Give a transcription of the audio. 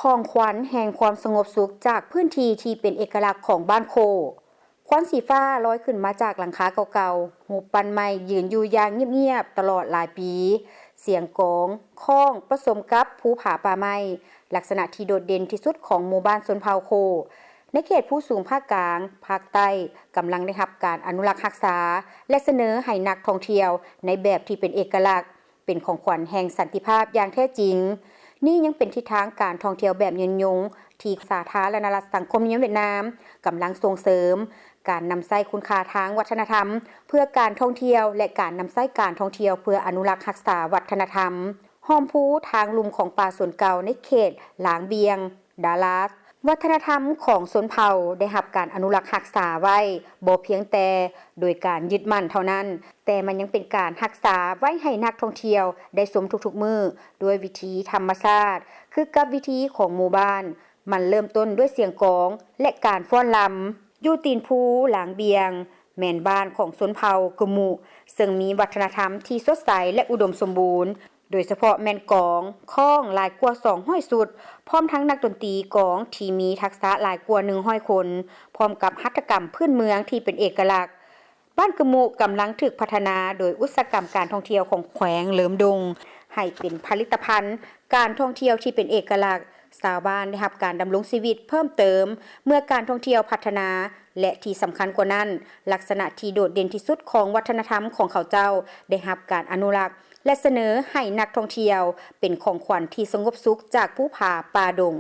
ของขวัญแห่งความสงบสุขจากพื้นที่ที่เป็นเอกลักษณ์ของบ้านโคควันสีฟ้าลอยขึ้นมาจากหลังคาเก่าๆหูปันไม้ยืนอยู่อย่างเงียบๆตลอดหลายปีเสียงกลองค้องผสมกับภูผาป่าไม้ลักษณะที่โดดเด่นที่สุดของหมู่บ้านชนเผ่าโคในเขตผู้สูงภาคกลางภาคใต้กำลังได้รับการอนุรักษ์รักษาและเสนอให้นักท่องเที่ยวในแบบที่เป็นเอกลักษณ์เป็นของขวัญแห่งสันติภาพอย่างแท้จริงนี่ยังเป็นทิศทางการท่องเที่ยวแบบยืนยงที่สาธารณรัฐสังคมนิยมเวียดนามกำลังส่งเสริมการนำใช้คุณค่าทางวัฒนธรรมเพื่อการท่องเที่ยวและการนำใช้การท่องเที่ยวเพื่ออนุรักษ์รักษาวัฒนธรรมห้อมพูทางลุ่มของป่าสวนเก่าในเขตหลางเบียงดาลาสวัฒนธรรมของชนเผ่าได้รับการอนุรักษ์รักษาไว้บ่เพียงแต่โดยการยึดมั่นเท่านั้นแต่มันยังเป็นการรักษาไว้ให้นักท่องเที่ยวได้ชมทุกๆมื้อด้วยวิธีธรรมชาติคือกับวิธีของหมู่บ้านมันเริ่มต้นด้วยเสียงกลองและการฟ้อนรำอยู่ตีนภูหลางเบียงแม่นบ้านของชนเผ่ากะหมู่ซึ่งมีวัฒนธรรมที่สดใสและอุดมสมบูรณ์โดยเฉพาะแม่นกลองค้องหลายกว่า200สุดพร้อมทั้งนักดนตรีกลองที่มีทักษะหลายกว่า100คนพร้อมกับหัตถกรรมพื้นเมืองที่เป็นเอกลักษณ์บ้านกะหมู่กำลังถูกพัฒนาโดยอุตสาหกรรมการท่องเที่ยวของแขวงเหลิมดงให้เป็นผลิตภัณฑ์การท่องเที่ยวที่เป็นเอกลักษณ์ชาวบ้านได้รับการดำรงชีวิตเพิ่มเติมเมื่อการท่องเที่ยวพัฒนาและที่สำคัญกว่านั้นลักษณะที่โดดเด่นที่สุดของวัฒนธรรมของเขาเจ้าได้รับการอนุรักษ์และเสนอให้นักท่องเที่ยวเป็นของขวัญที่สงบสุขจากภูผาป่าดง